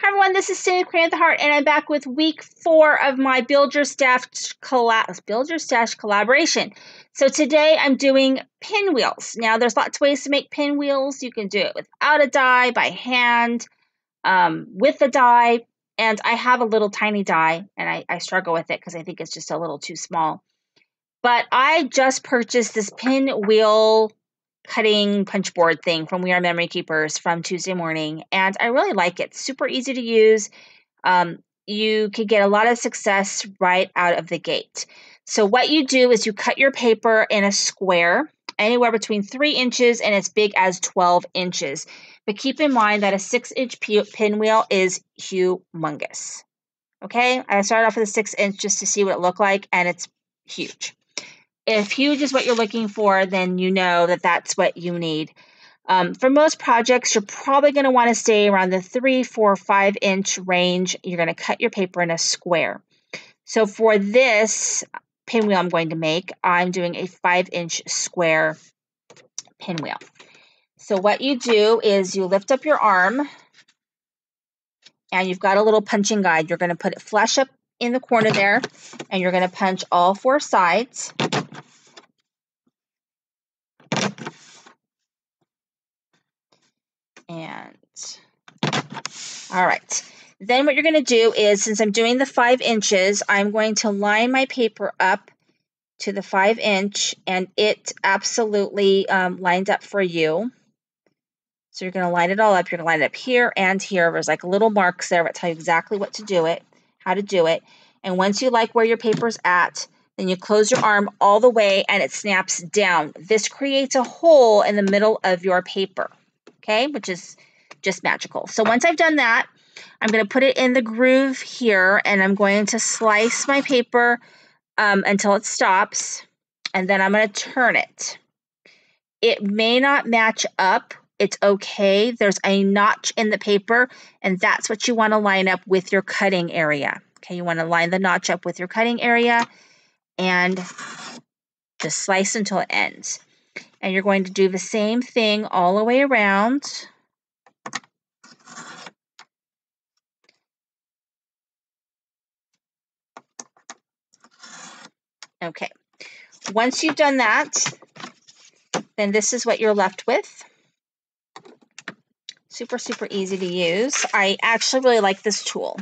Hi everyone, this is Sandee Creating the Heart, and I'm back with week 4 of my Build Your Stash collaboration. So today I'm doing pinwheels. Now there's lots of ways to make pinwheels. You can do it without a die, by hand, with a die, and I have a little tiny die, and I struggle with it because I think it's just a little too small. But I just purchased this pinwheel cutting punch board thing from We Are Memory Keepers from Tuesday Morning, and I really like it. Super easy to use. You could get a lot of success right out of the gate. So what you do is you cut your paper in a square, anywhere between 3 inches and as big as 12 inches. But keep in mind that a 6-inch pinwheel is humongous. Okay, I started off with a 6-inch just to see what it looked like, and it's huge. If huge is what you're looking for, then you know that that's what you need. For most projects, you're probably going to want to stay around the 3, 4, 5-inch range. You're going to cut your paper in a square. So for this pinwheel I'm going to make, I'm doing a 5-inch square pinwheel. So what you do is you lift up your arm, and you've got a little punching guide. You're going to put it flush up in the corner there, and you're going to punch all 4 sides. And all right, then what you're going to do is, since I'm doing the 5 inches, I'm going to line my paper up to the 5-inch, and it absolutely lined up for you. So you're going to line it all up. You're going to line it up here and here. There's like little marks there that tell you exactly what to do it, how to do it. And once you like where your paper's at, then you close your arm all the way and it snaps down. This creates a hole in the middle of your paper, okay, which is just magical. So once I've done that, I'm going to put it in the groove here, and I'm going to slice my paper until it stops, and then I'm going to turn it. It may not match up. It's okay. There's a notch in the paper, and that's what you want to line up with your cutting area. Okay, you want to line the notch up with your cutting area and just slice until it ends. And you're going to do the same thing all the way around. Okay, once you've done that, then this is what you're left with. Super, super easy to use. I actually really like this tool.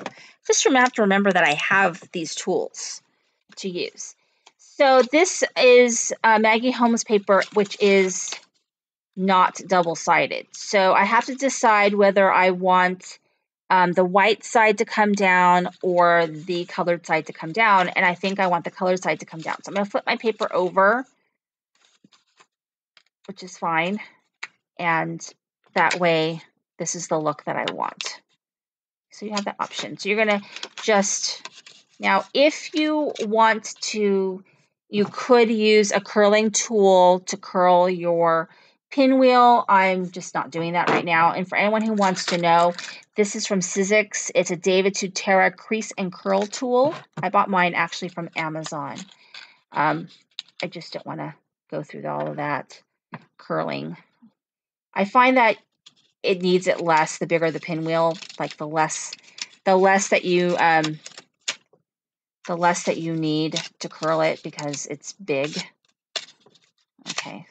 Just have to remember that I have these tools to use. So this is Maggie Holmes paper, which is not double-sided. So I have to decide whether I want the white side to come down or the colored side to come down. And I think I want the colored side to come down. So I'm going to flip my paper over, which is fine. And that way, this is the look that I want. So you have that option. So you're going to just, now if you want to, you could use a curling tool to curl your pinwheel. I'm just not doing that right now. And for anyone who wants to know, this is from Sizzix. It's a David Tutera crease and curl tool. I bought mine actually from Amazon. I just don't want to go through all of that curling. I find that it needs it less the bigger the pinwheel, like the less that you need to curl it because it's big. Okay,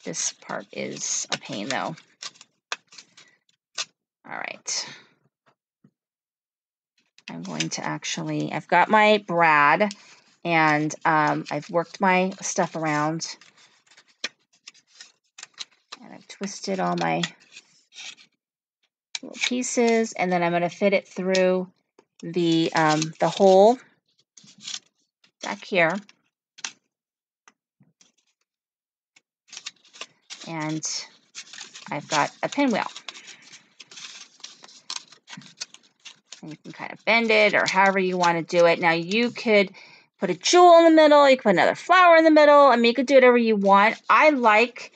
this part is a pain though. All right, I'm going to actually, I've got my brad, and I've worked my stuff around, and I've twisted all my little pieces, and then I'm going to fit it through the hole back here. And I've got a pinwheel. And you can kind of bend it or however you want to do it. Now you could put a jewel in the middle, you could put another flower in the middle. I mean, you could do whatever you want. I like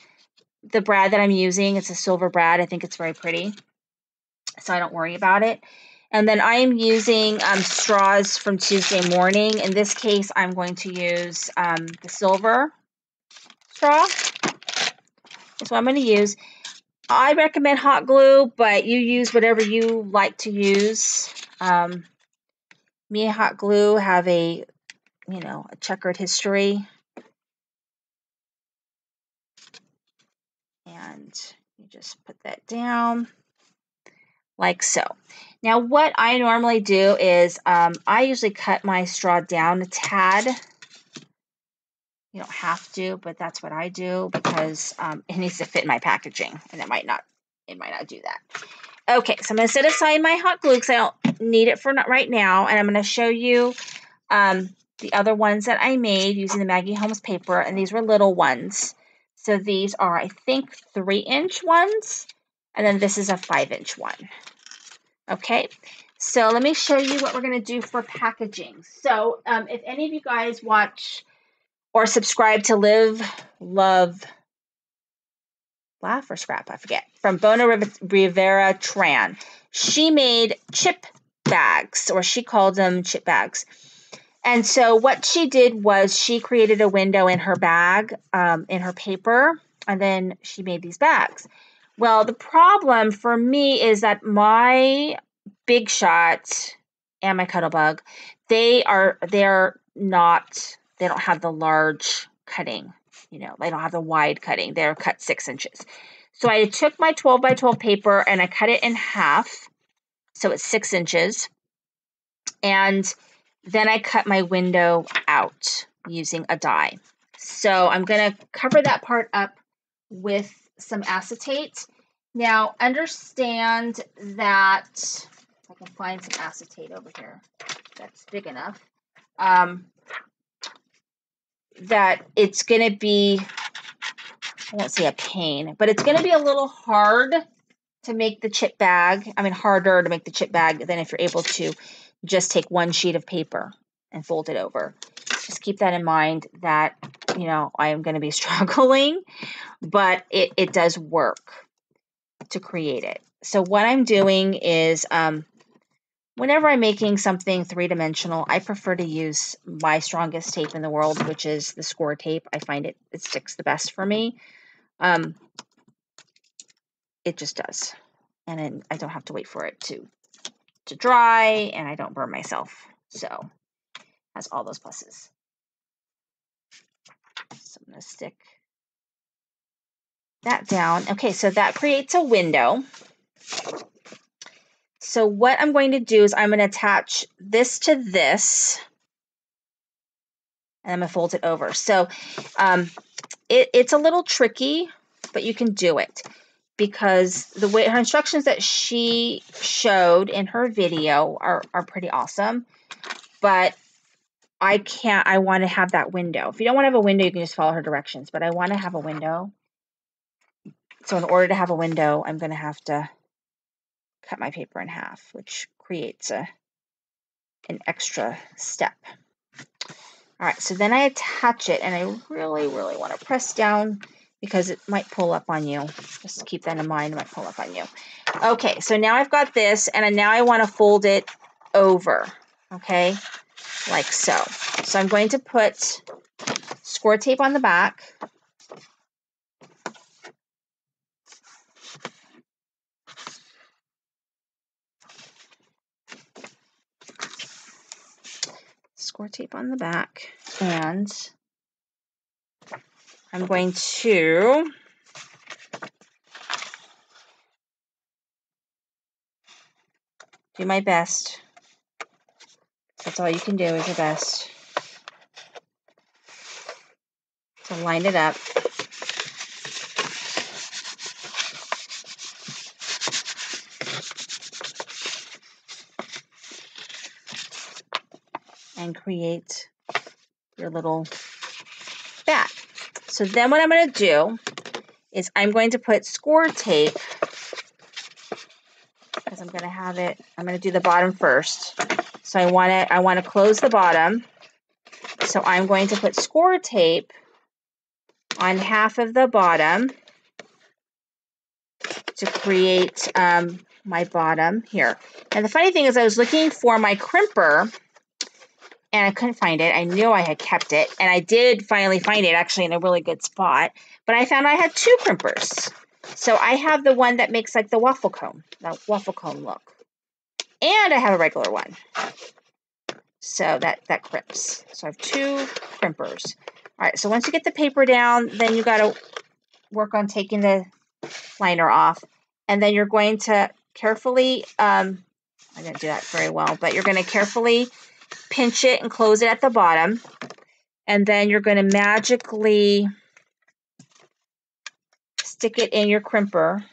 the brad that I'm using. It's a silver brad. I think it's very pretty, so I don't worry about it. And then I am using straws from Tuesday Morning. In this case, I'm going to use the silver straw. That's what I'm going to use. I recommend hot glue, but you use whatever you like to use. Me and hot glue have a, you know, a checkered history. And you just put that down like so. Now what I normally do is I usually cut my straw down a tad. You don't have to, but that's what I do because it needs to fit in my packaging, and it might not do that. Okay, so I'm going to set aside my hot glue because I don't need it for right now, and I'm going to show you the other ones that I made using the Maggie Holmes paper, and these were little ones. So these are, I think, 3-inch ones, and then this is a 5-inch one. Okay, so let me show you what we're going to do for packaging. So if any of you guys watch or subscribe to Live, Love, Laugh, or Scrap, I forget, from Bona Rivera Tran. She made chip bags, or she called them chip bags. And so what she did was she created a window in her bag, in her paper, and then she made these bags. Well, the problem for me is that my Big Shot and my Cuttlebug, they don't have the large cutting, you know, they don't have the wide cutting. They're cut 6 inches. So I took my 12 by 12 paper and I cut it in half. So it's 6 inches. And then I cut my window out using a die. So I'm going to cover that part up with some acetate. Now understand that, if I can find some acetate over here that's big enough, that it's going to be, I won't say a pain, but it's going to be a little hard to make the chip bag. I mean, harder to make the chip bag than if you're able to just take one sheet of paper and fold it over. Just keep that in mind that, you know, I am going to be struggling, but it does work to create it. So what I'm doing is, whenever I'm making something 3-dimensional, I prefer to use my strongest tape in the world, which is the score tape. I find it sticks the best for me. It just does. And then I don't have to wait for it to dry, and I don't burn myself. So has all those pluses. So I'm going to stick that down. Okay, so that creates a window. So what I'm going to do is I'm going to attach this to this, and I'm going to fold it over. So it's a little tricky, but you can do it because the way her instructions that she showed in her video are pretty awesome. But I want to have that window. If you don't want to have a window, you can just follow her directions, but I want to have a window. So in order to have a window, I'm going to have to cut my paper in half, which creates an extra step. All right, so then I attach it, and I really, really want to press down because it might pull up on you. Just keep that in mind, it might pull up on you. Okay, so now I've got this, and now I want to fold it over, okay, like so. So I'm going to put score tape on the back. Score tape on the back, and I'm going to do my best. That's all you can do is your best to line it up. And create your little bag. So then what I'm going to do is I'm going to put score tape, because I'm going to have it, I'm going to do the bottom first. So I want to close the bottom. So I'm going to put score tape on half of the bottom to create my bottom here. And the funny thing is I was looking for my crimper and I couldn't find it. I knew I had kept it, and I did finally find it actually in a really good spot, but I found I had 2 crimpers. So I have the one that makes like the waffle cone look. And I have a regular one. So that crimps. So I have 2 crimpers. All right, so once you get the paper down, then you got to work on taking the liner off. And then you're going to carefully, I didn't do that very well, but you're going to carefully pinch it and close it at the bottom. And then you're going to magically stick it in your crimper,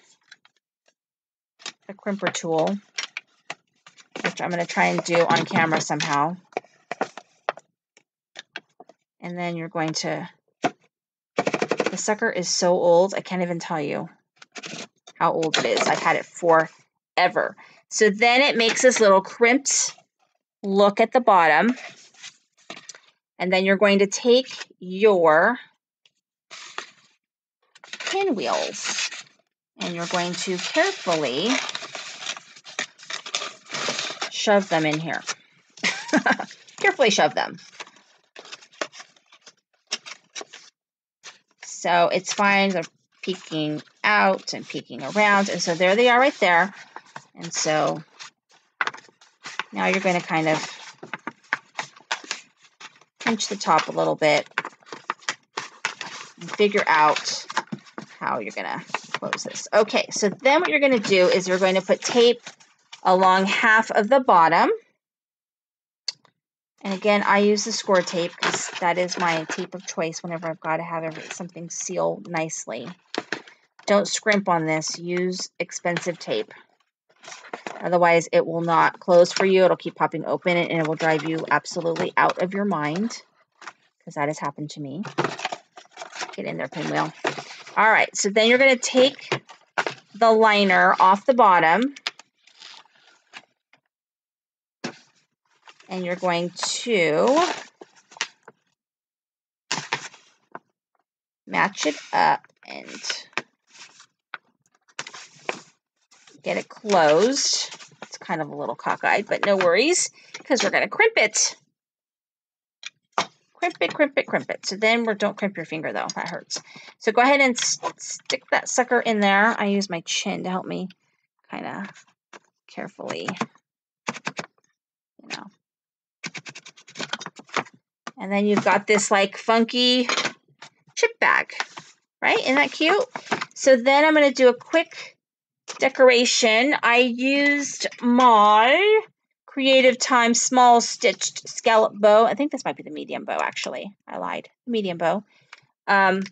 the crimper tool, which I'm going to try and do on camera somehow. And then you're going to, the sucker is so old, I can't even tell you how old it is. I've had it forever. So then it makes this little crimped look at the bottom. And then you're going to take your pinwheels and you're going to carefully shove them in here. Carefully shove them. So it's fine. They're peeking out and peeking around. And so there they are right there. And so now you're going to kind of pinch the top a little bit and figure out how you're going to close this. Okay, so then what you're going to do is you're going to put tape along half of the bottom. And again, I use the score tape because that is my tape of choice whenever I've got to have something seal nicely. Don't scrimp on this. Use expensive tape. Otherwise, it will not close for you. It'll keep popping open and it will drive you absolutely out of your mind because that has happened to me. Get in there, pinwheel. All right, so then you're going to take the liner off the bottom and you're going to match it up and get it closed. It's kind of a little cockeyed, but no worries because we're going to crimp it. Crimp it, crimp it, crimp it. So then don't crimp your finger though, that hurts. So go ahead and stick that sucker in there. I use my chin to help me kind of carefully, you know. And then you've got this like funky chip bag, right? Isn't that cute? So then I'm going to do a quick decoration. I used my Creative Time small stitched scallop bow. I think this might be the medium bow, actually. I lied. Medium bow. And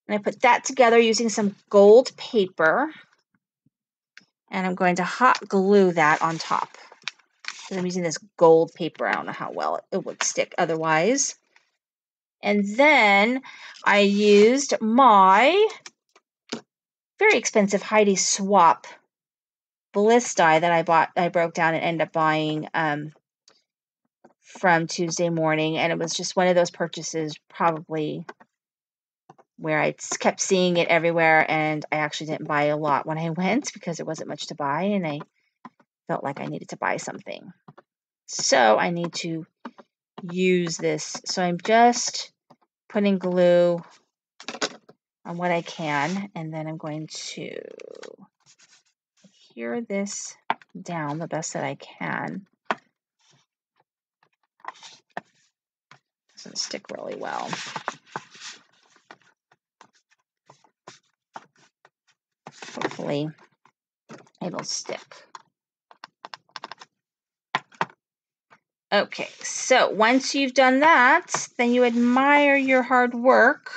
I put that together using some gold paper. And I'm going to hot glue that on top. Because I'm using this gold paper. I don't know how well it would stick otherwise. And then I used my very expensive Heidi Swap bliss die that I broke down and ended up buying from Tuesday morning. And it was just one of those purchases probably where I kept seeing it everywhere. And I actually didn't buy a lot when I went because there wasn't much to buy. And I felt like I needed to buy something. So I need to use this. So I'm just putting glue on what I can. And then I'm going to adhere this down the best that I can. Doesn't stick really well. Hopefully it'll stick. Okay, so once you've done that, then you admire your hard work.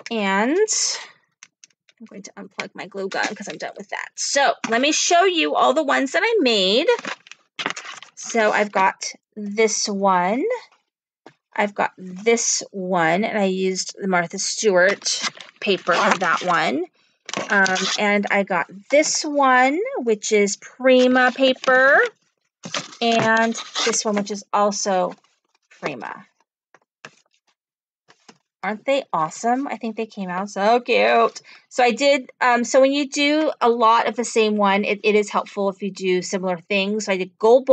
And I'm going to unplug my glue gun because I'm done with that. So let me show you all the ones that I made. So I've got this one. I've got this one, and I used the Martha Stewart paper on that one. And I got this one, which is Prima paper. And this one, which is also Prima. Aren't they awesome? I think they came out so cute. So I did, so when you do a lot of the same one, it is helpful if you do similar things. So I did gold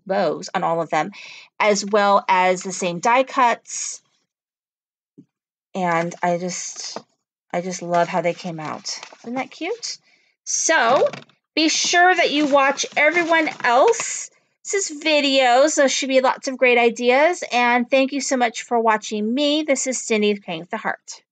bows on all of them, as well as the same die cuts. And I I just love how they came out. Isn't that cute? So be sure that you watch everyone else's videos. There should be lots of great ideas. And thank you so much for watching me. This is Cindy, Playing with the Heart.